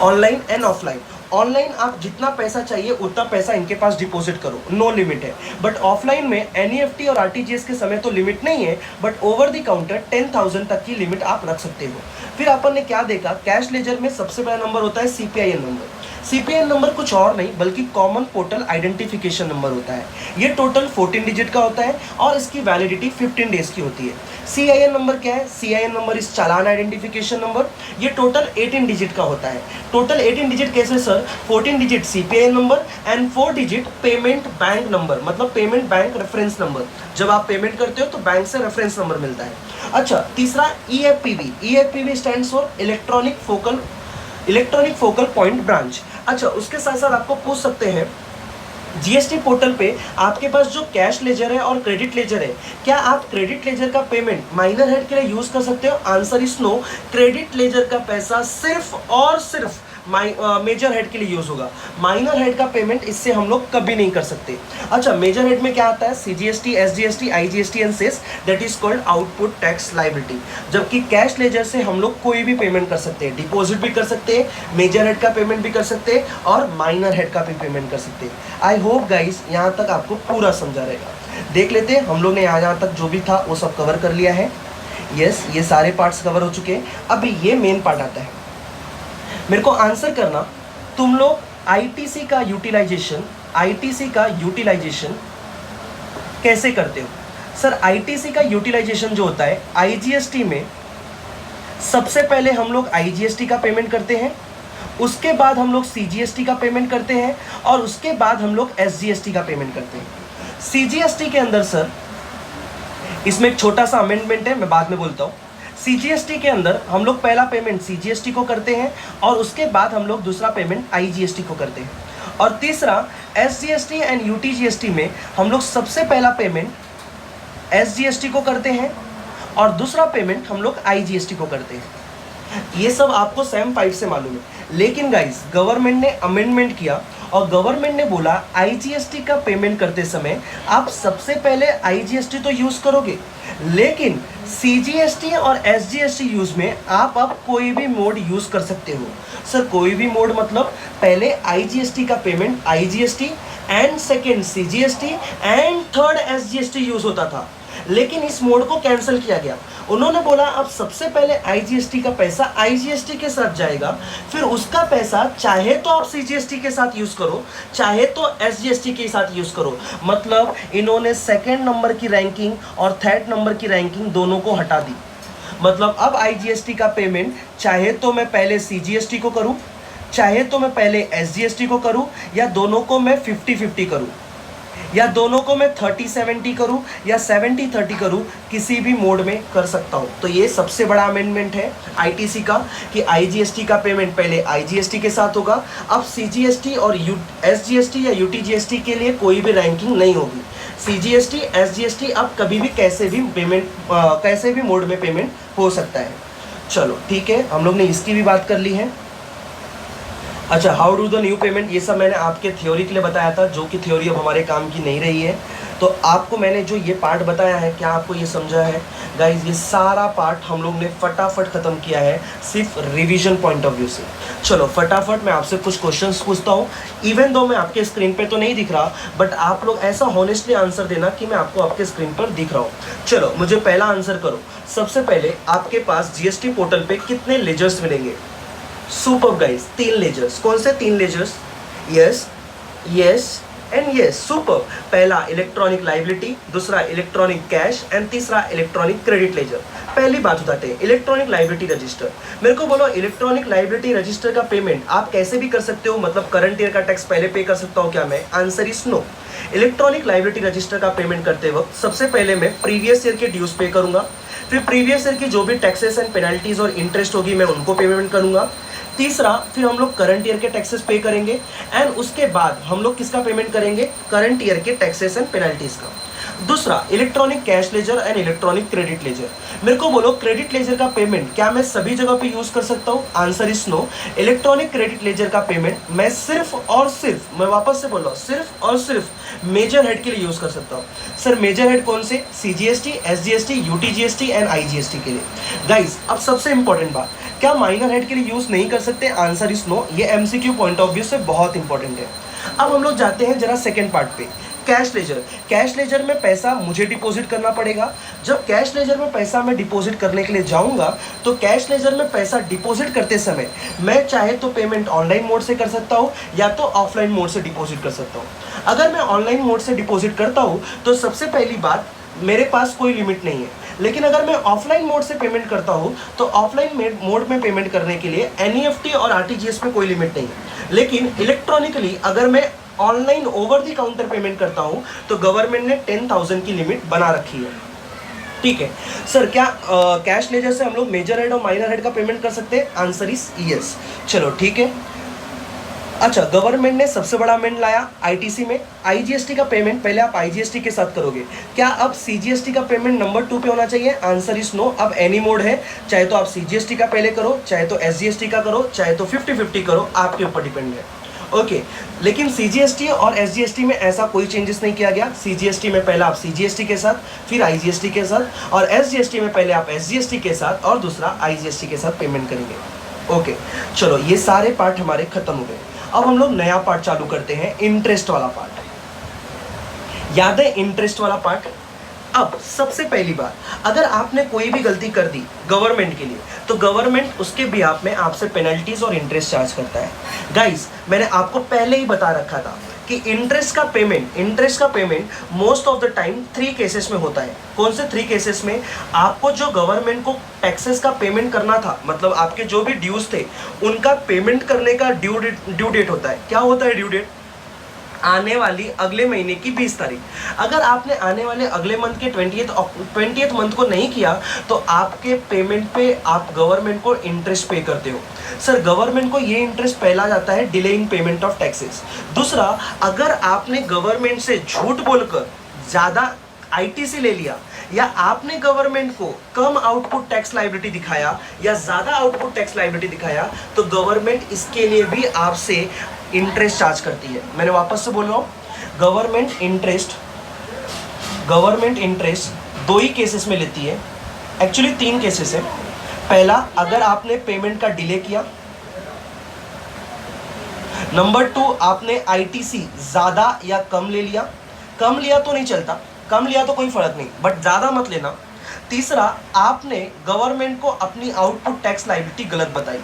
Online and offline. ऑनलाइन आप जितना पैसा चाहिए उतना पैसा इनके पास डिपॉजिट करो, नो लिमिट है। बट ऑफलाइन में एनईएफटी और आरटीजीएस के समय तो लिमिट नहीं है, बट ओवर द काउंटर 10,000 तक की लिमिट आप रख सकते हो। फिर अपन ने क्या देखा, कैश लेजर में सबसे पहला नंबर होता है सीपीआईएन नंबर। सीपीआईएन नंबर कुछ और नहीं बल्कि कॉमन पोर्टल आइडेंटिफिकेशन नंबर होता है। ये टोटल 14 डिजिट का होता है और इसकी वैलिडिटी 15 डेज की होती है। सीआईएन नंबर क्या है, सीआईएन नंबर इस चालान आइडेंटिफिकेशन नंबर, ये टोटल 18 डिजिट का होता है। टोटल 18 डिजिट कैसे sir, 14 digit CPIN number and 4 digit payment bank number, मतलब पेमेंट बैंक रेफरेंस नंबर। जब आप पेमेंट करते हो तो बैंक से रेफरेंस नंबर मिलता है। अच्छा, तीसरा EFPV. EFPV stands for electronic focal point branch. अच्छा, उसके साथ साथ आपको पूछ सकते हैं जीएसटी पोर्टल पे आपके पास जो कैश लेजर है और क्रेडिट लेजर है, क्या आप क्रेडिट लेजर का पेमेंट माइनर हेड के लिए यूज कर सकते हो? Answer is no. Credit ledger का पैसा सिर्फ और सिर्फ मेजर हेड के लिए यूज होगा। माइनर हेड का पेमेंट इससे हम लोग कभी नहीं कर सकते। अच्छा, मेजर हेड में क्या आता है, CGST, SGST, IGST and cess, that is called output tax liability. जबकि कैश लेजर से हम लोग कोई भी पेमेंट कर सकते हैं, डिपॉजिट भी कर सकते हैं, मेजर हेड का पेमेंट भी कर सकते हैं और माइनर हेड का भी पेमेंट कर सकते हैं। आई होप गाइस यहाँ तक आपको पूरा समझा रहेगा। देख लेते हैं, हम लोग ने यहाँ तक जो भी था वो सब कवर कर लिया है। यस, ये सारे पार्ट्स कवर हो चुके हैं। अभी ये मेन पार्ट आता है, मेरे को आंसर करना, तुम लोग आईटीसी का यूटिलाइजेशन कैसे करते हो? सर, आईटीसी का यूटिलाइजेशन जो होता है, आईजीएसटी में सबसे पहले हम लोग आईजीएसटी का पेमेंट करते हैं, उसके बाद हम लोग सीजीएसटी का पेमेंट करते हैं और उसके बाद हम लोग एसजीएसटी का पेमेंट करते हैं। सीजीएसटी के अंदर सर, इसमें एक छोटा सा अमेंडमेंट है, मैं बाद में बोलता हूँ। सीजीएसटी के अंदर हम लोग पहला पेमेंट सीजीएसटी को करते हैं और उसके बाद हम लोग दूसरा पेमेंट आईजीएसटी को करते हैं। और तीसरा, एसजीएसटी एंड यूटीजीएसटी में हम लोग सबसे पहला पेमेंट एसजीएसटी को करते हैं और दूसरा पेमेंट हम लोग आईजीएसटी को करते हैं। ये सब आपको सेम 5 से मालूम है, लेकिन गाइस गवर्नमेंट ने अमेंडमेंट किया और गवर्नमेंट ने बोला आईजीएसटी का पेमेंट करते समय आप सबसे पहले आईजीएसटी तो यूज़ करोगे, लेकिन सीजीएसटी और एसजीएसटी यूज़ में आप अब कोई भी मोड यूज़ कर सकते हो। सर, कोई भी मोड मतलब पहले आईजीएसटी का payment IGST and second CGST and third SGST use होता था, लेकिन इस मोड को कैंसिल किया गया। उन्होंने बोला अब सबसे पहले आईजीएसटी का पैसा आईजीएसटी के साथ जाएगा, फिर उसका पैसा चाहे तो आप सीजीएसटी के साथ यूज़ करो, चाहे तो एसजीएसटी के साथ यूज़ करो। मतलब इन्होंने सेकेंड नंबर की रैंकिंग और थर्ड नंबर की रैंकिंग दोनों को हटा दी। मतलब अब आईजीएसटी का पेमेंट चाहे तो मैं पहले सीजीएसटी को करूँ, चाहे तो मैं पहले एसजीएसटी को करूँ, या दोनों को मैं 50-50 करूँ, या दोनों को मैं 30-70 करूं या 70-30 करूं, किसी भी मोड में कर सकता हूं। तो ये सबसे बड़ा अमेंडमेंट है आईटीसी का कि आईजीएसटी का पेमेंट पहले आईजीएसटी के साथ होगा। अब सीजीएसटी और एसजीएसटी या यूटीजीएसटी के लिए कोई भी रैंकिंग नहीं होगी। सीजीएसटी, एसजीएसटी अब कभी भी कैसे भी मोड में पेमेंट हो सकता है। चलो ठीक है, हम लोग ने इसकी भी बात कर ली है। अच्छा, how do the new payment, ये सब मैंने आपके थ्योरी के लिए बताया था, जो कि थ्योरी अब हमारे काम की नहीं रही है। तो आपको मैंने जो ये पार्ट बताया है, क्या आपको ये समझा है गाइज? ये सारा पार्ट हम लोग ने फटाफट ख़त्म किया है सिर्फ रिवीजन पॉइंट ऑफ व्यू से। चलो फटाफट मैं आपसे कुछ क्वेश्चंस पूछता हूँ, इवन दो मैं आपके स्क्रीन पे तो नहीं दिख रहा, बट आप लोग ऐसा हॉनेस्टली आंसर देना कि मैं आपको आपके स्क्रीन पर दिख रहा हूँ। चलो मुझे पहला आंसर करो। सबसे पहले आपके पास जीएसटी पोर्टल पे कितने लेजर्स मिलेंगे? Super guys, 3 ledgers. कौन से 3 लेजर्स? यस, एंड ये सुपर, पहला इलेक्ट्रॉनिक लाइबिलिटी, दूसरा इलेक्ट्रॉनिक कैश एंड तीसरा इलेक्ट्रॉनिक क्रेडिट लेजर। पहली बात उठाते हैं इलेक्ट्रॉनिक लाइबिलिटी रजिस्टर। मेरे को बोलो इलेक्ट्रॉनिक लाइबिलिटी रजिस्टर का पेमेंट आप कैसे भी कर सकते हो, मतलब करंट ईयर का टैक्स पहले पे कर सकता हूँ क्या मैं? Answer is no. Electronic liability register का पेमेंट करते वक्त सबसे पहले मैं प्रीवियस ईयर के ड्यूज पे करूंगा, फिर प्रीवियस ईयर की जो भी टैक्सेस एंड पेनल्टीज और इंटरेस्ट होगी मैं उनको पेमेंट करूंगा। तीसरा, फिर हम लोग करंट ईयर के टैक्सेस पे करेंगे एंड उसके बाद हम लोग किसका पेमेंट करेंगे? करंट ईयर के टैक्सेस एंड पेनल्टीज का। दूसरा, electronic cash ledger and electronic credit laser. मेरे को बोलो क्रेडिट लेजर का पेमेंट क्या मैं सभी जगह पे यूज कर सकता हूँ? Answer is no. Electronic credit ledger का पेमेंट मैं सिर्फ और सिर्फ, मैं वापस से बोल रहा हूँ, सिर्फ और सिर्फ मेजर हेड के लिए यूज कर सकता हूँ। सर मेजर हेड कौन से? CGST, SGST, UTGST and IGST के लिए। गाइस अब सबसे इंपॉर्टेंट बात, क्या माइनर हेड के लिए यूज नहीं कर सकते? Answer is no. ये MCQ पॉइंट ऑफ व्यू से बहुत इंपॉर्टेंट है। अब हम लोग जाते हैं जरा सेकेंड पार्ट पे, कैश लेजर। कैश लेजर में पैसा मुझे डिपॉजिट करना पड़ेगा। जब कैश लेजर में पैसा मैं डिपॉजिट करने के लिए जाऊंगा तो कैश लेजर में पैसा डिपॉजिट करते समय मैं चाहे तो पेमेंट ऑनलाइन मोड से कर सकता हूं या तो ऑफलाइन मोड से डिपॉजिट कर सकता हूं। अगर मैं ऑनलाइन मोड से डिपॉजिट करता हूं तो सबसे पहली बात, मेरे पास कोई लिमिट नहीं है। लेकिन अगर मैं ऑफलाइन मोड से पेमेंट करता हूं तो ऑफलाइन मोड में पेमेंट करने के लिए NEFT और RTGS पे कोई लिमिट नहीं है। लेकिन इलेक्ट्रॉनिकली अगर मैं online over the counter payment करता हूं तो गवर्नमेंट ने 10,000 की लिमिट बना रखी है। ठीक है सर, क्या कैश लेजर से हम लोग मेजर हेड और माइनर हेड का पेमेंट कर सकते हैं? Answer is yes. चलो ठीक है। अच्छा, गवर्नमेंट ने सबसे बड़ा अमेंड लाया ITC में। IGST का पेमेंट पहले आप IGST के साथ करोगे, क्या अब CGST का पेमेंट नंबर 2 पे होना चाहिए? Answer is no. अब एनी मोड है, चाहे तो आप CGST का पहले करो, चाहे तो SGST का करो, चाहे तो 50-50 करो, आपके ऊपर डिपेंड है। ओके लेकिन CGST और SGST में ऐसा कोई चेंजेस नहीं किया गया। CGST में पहले आप CGST के साथ, फिर IGST के साथ, और SGST में पहले आप SGST के साथ और दूसरा IGST के साथ पेमेंट करेंगे। ओके चलो, ये सारे पार्ट हमारे खत्म हो गए। अब हम लोग नया पार्ट चालू करते हैं, इंटरेस्ट वाला पार्ट। याद है इंटरेस्ट वाला पार्ट? अब सबसे पहली बात, अगर आपने कोई भी गलती कर दी गवर्नमेंट के लिए तो गवर्नमेंट उसके बिहाफ में आपसे पेनल्टीज और इंटरेस्ट चार्ज करता है। गाइस मैंने आपको पहले ही बता रखा था कि इंटरेस्ट का payment most of the time 3 cases में होता है। कौन से 3 केसेस में? आपको जो गवर्नमेंट को टैक्सेस का पेमेंट करना था, मतलब आपके जो भी ड्यूज थे उनका पेमेंट करने का ड्यू डेट होता है। क्या होता है ड्यू डेट? आने वाली अगले महीने की 20 तारीख। अगर आपने आने वाले अगले मंथ के 20th मंथ को नहीं किया तो आपके पेमेंट पे आप गवर्नमेंट को इंटरेस्ट पे करते हो। सर गवर्नमेंट को ये इंटरेस्ट पहला जाता है delay in payment of taxes. दूसरा, अगर आपने गवर्नमेंट से झूठ बोलकर ज़्यादा ITC ले लिया या आपने गवर्नमेंट को कम आउटपुट टैक्स लायबिलिटी दिखाया या ज़्यादा आउटपुट टैक्स लायबिलिटी दिखाया तो गवर्नमेंट इसके लिए भी आपसे इंटरेस्ट चार्ज करती है। मैंने वापस से बोल रहा हूँ, गवर्नमेंट इंटरेस्ट 2 ही केसेस में लेती है, एक्चुअली 3 केसेस है। पहला, अगर आपने पेमेंट का डिले किया। नंबर 2, आपने ITC ज़्यादा या कम ले लिया। कम लिया तो नहीं चलता, कम लिया तो कोई फर्क नहीं, बट ज़्यादा मत लेना। तीसरा, आपने गवर्नमेंट को अपनी आउटपुट टैक्स लायबिलिटी गलत बताई।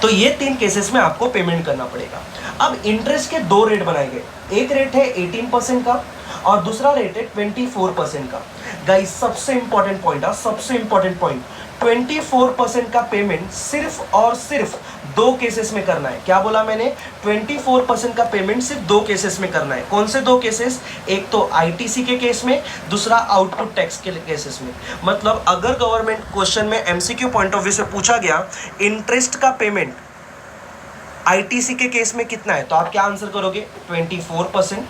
तो ये 3 केसेस में आपको पेमेंट करना पड़ेगा। अब इंटरेस्ट के 2 रेट बनाए गए, एक रेट है 18% का और दूसरा रेट है 24% का। गाइस सबसे इंपॉर्टेंट पॉइंट, 24% का पेमेंट सिर्फ और सिर्फ 2 केसेस में करना है। क्या बोला मैंने? 24% का पेमेंट सिर्फ 2 केसेस में करना है। कौन से 2 केसेस? एक तो ITC के केस में, दूसरा आउटपुट टैक्स के केसेस में। मतलब अगर गवर्नमेंट क्वेश्चन में MCQ पॉइंट ऑफ व्यू से पूछा गया इंटरेस्ट का पेमेंट ITC के केस में कितना है तो आप क्या आंसर करोगे? 24%।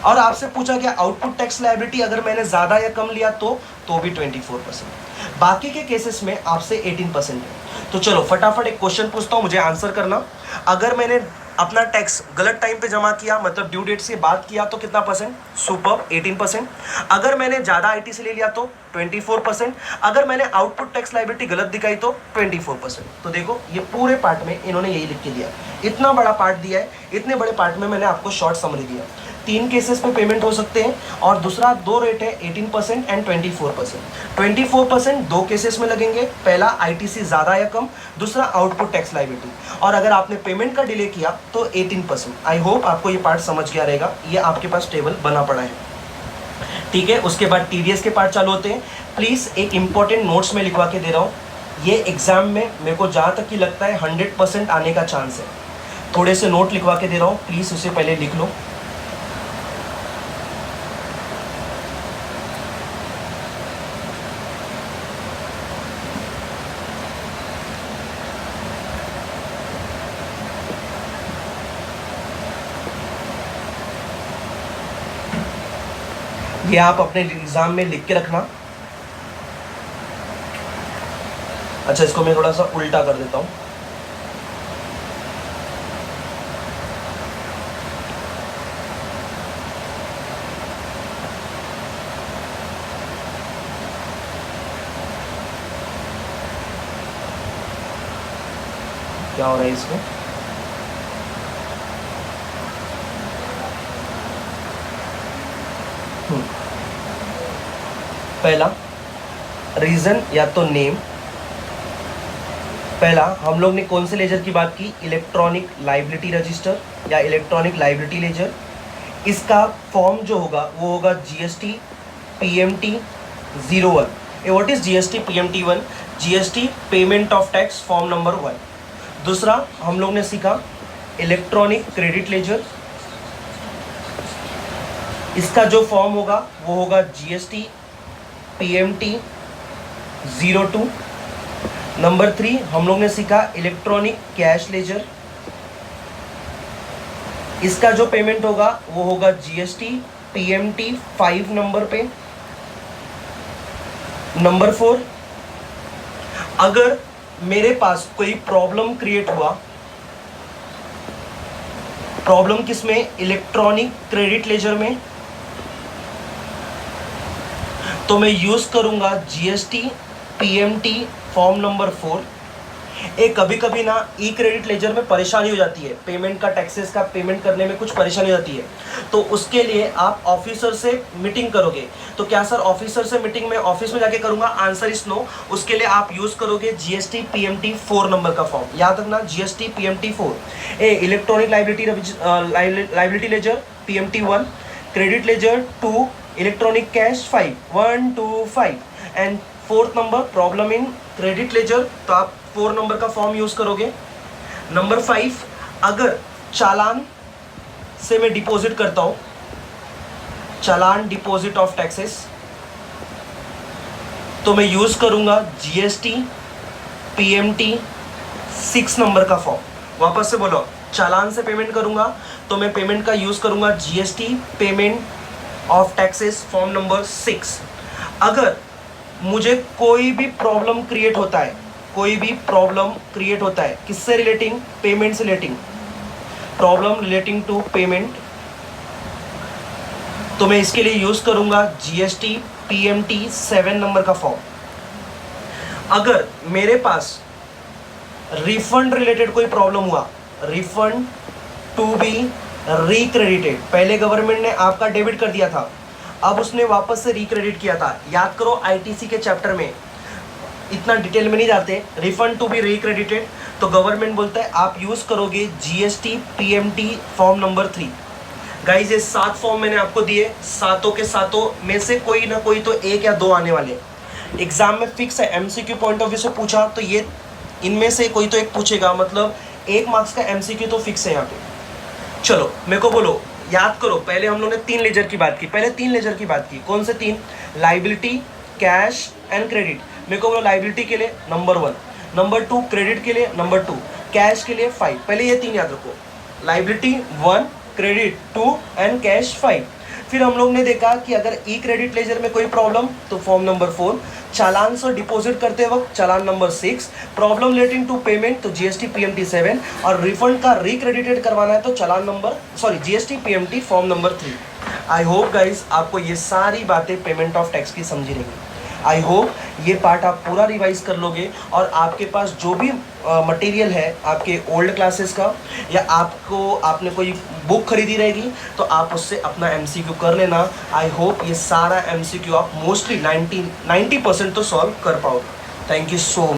और आपसे पूछा गया आउटपुट टैक्स लायबिलिटी अगर मैंने ज़्यादा या कम लिया तो भी 24%। बाकी के केसेस में आपसे 18% है। तो चलो फटाफट एक क्वेश्चन पूछता हूँ, मुझे आंसर करना। अगर मैंने अपना टैक्स गलत टाइम पे जमा किया, मतलब ड्यू डेट से बात किया, तो कितना परसेंट? सुपर 18%। अगर मैंने ज़्यादा ITC ले लिया तो 24%। अगर मैंने आउटपुट टैक्स लायबिलिटी गलत दिखाई तो 24%। तो देखो ये पूरे पार्ट में इन्होंने यही लिख के दिया। इतना बड़ा पार्ट दिया है, इतने बड़े पार्ट में मैंने आपको शॉर्ट समरी दिया। तीन केसेस में पेमेंट हो सकते हैं, और दूसरा दो रेट है 18% एंड 24%। 24% दो केसेस में लगेंगे, पहला आईटीसी ज़्यादा या कम, दूसरा आउटपुट टैक्स लायबिलिटी, और अगर आपने पेमेंट का डिले किया तो 18%। आई होप आपको ये पार्ट समझ गया रहेगा, ये आपके पास टेबल बना पड़ा है, ठीक है। उसके बाद टीडीएस के पार्ट चालू होते हैं। प्लीज़ एक इंपॉर्टेंट नोट्स में लिखवा के दे रहा हूँ, ये एग्जाम में मेरे को जहाँ तक कि लगता है 100% आने का चांस है। थोड़े से नोट लिखवा के दे रहा हूँ, प्लीज़ उसे पहले लिख लो। ये आप अपने एग्जाम में लिख के रखना। अच्छा, इसको मैं थोड़ा सा उल्टा कर देता हूँ। क्या हो रहा है इसमें? पहला रीजन या तो नेम। पहला हम लोग ने कौन से लेजर की बात की? इलेक्ट्रॉनिक लाइबिलिटी रजिस्टर या इलेक्ट्रॉनिक लाइबिलिटी लेजर। इसका फॉर्म जो होगा वो होगा GST PMT 01। What is GST PMT 1? GST payment of tax form number 1। दूसरा हम लोग ने सीखा इलेक्ट्रॉनिक क्रेडिट लेजर। इसका जो फॉर्म होगा वो होगा जीएसटी पीएमटी 02। नंबर 3 हम लोग ने सीखा इलेक्ट्रॉनिक कैश लेजर। इसका जो पेमेंट होगा वो होगा जीएसटी पीएमटी 5 नंबर पे। नंबर 4, अगर मेरे पास कोई प्रॉब्लम क्रिएट हुआ, प्रॉब्लम किसमें? इलेक्ट्रॉनिक क्रेडिट लेजर में, तो मैं यूज करूंगा जीएसटी पीएमटी फॉर्म नंबर 4। एक कभी कभी ना ई क्रेडिट लेजर में परेशानी हो जाती है, पेमेंट का टैक्सेस का पेमेंट करने में कुछ परेशानी हो जाती है, तो उसके लिए आप ऑफिसर से मीटिंग करोगे। तो क्या सर ऑफिसर से मीटिंग में ऑफिस में जाके करूंगा? Answer is no. उसके लिए आप यूज करोगे जीएसटी पीएमटी 4 नंबर का फॉर्म। याद रखना GST PMT 4। Electronic liability ledger PMT 1, credit ledger 2, electronic cash 5, 1 2 5, and 4th number problem in credit ledger, तो आप 4 नंबर का फॉर्म यूज करोगे। नंबर 5, अगर चालान से मैं डिपॉजिट करता हूं, चालान डिपॉजिट ऑफ टैक्सेस, तो मैं यूज करूंगा जीएसटी पीएमटी 6 नंबर का फॉर्म। वापस से बोलो, चालान से पेमेंट करूंगा तो मैं पेमेंट का यूज करूंगा GST payment of taxes form number 6। अगर मुझे कोई भी प्रॉब्लम क्रिएट होता है, कोई भी प्रॉब्लम क्रिएट होता है किससे रिलेटिंग? पेमेंट से relating, problem relating to payment, तो मैं इसके लिए यूज करूंगा जीएसटी पीएमटी 7 नंबर का फॉर्म। अगर मेरे पास रिफंड रिलेटेड कोई प्रॉब्लम हुआ, रिफंड टू बी रिक्रेडिटेड, पहले गवर्नमेंट ने आपका डेबिट कर दिया था, अब उसने वापस से रिक्रेडिट किया था। याद करो आईटीसी के चैप्टर में, इतना डिटेल में नहीं जाते। रिफंड टू बी रिक्रेडिटेड, तो गवर्नमेंट बोलता है आप यूज करोगे GST PMT form number 3। Guys ये 7 फॉर्म मैंने आपको दिए, सातों के सातों में से कोई ना कोई तो 1 या 2 आने वाले एग्जाम में फिक्स है। एमसीक्यू पॉइंट ऑफ व्यू से पूछा तो ये इनमें से कोई तो एक पूछेगा, मतलब 1 मार्क्स का एमसीक्यू तो फिक्स है यहाँ पे। चलो मेरे को बोलो, याद करो, पहले हम लोग ने 3 लेजर की बात की, पहले 3 लेजर की बात की। कौन से 3? Liability, cash and credit. मेरे को बोलो लाइबिलिटी के लिए नंबर 1, नंबर 2 क्रेडिट के लिए नंबर 2, कैश के लिए 5। पहले ये 3 याद रखो, लाइबिलिटी 1, क्रेडिट 2 एंड कैश 5। फिर हम लोग ने देखा कि अगर ई क्रेडिट लेजर में कोई प्रॉब्लम तो फॉर्म नंबर 4, चालान से डिपॉजिट करते वक्त चालान number 6, problem relating to payment तो जीएसटी पीएमटी 7, और रिफंड का रिक्रेडिटेड करवाना है तो चालान number GST PMT form number 3। I hope guys आपको ये सारी बातें पेमेंट ऑफ टैक्स की समझी रहेंगी। आई होप ये पार्ट आप पूरा रिवाइज कर लोगे और आपके पास जो भी मटेरियल है आपके ओल्ड क्लासेस का या आपने कोई बुक खरीदी रहेगी तो आप उससे अपना MCQ कर लेना। आई होप ये सारा MCQ आप मोस्टली 90% तो सॉल्व कर पाओगे। Thank you so much.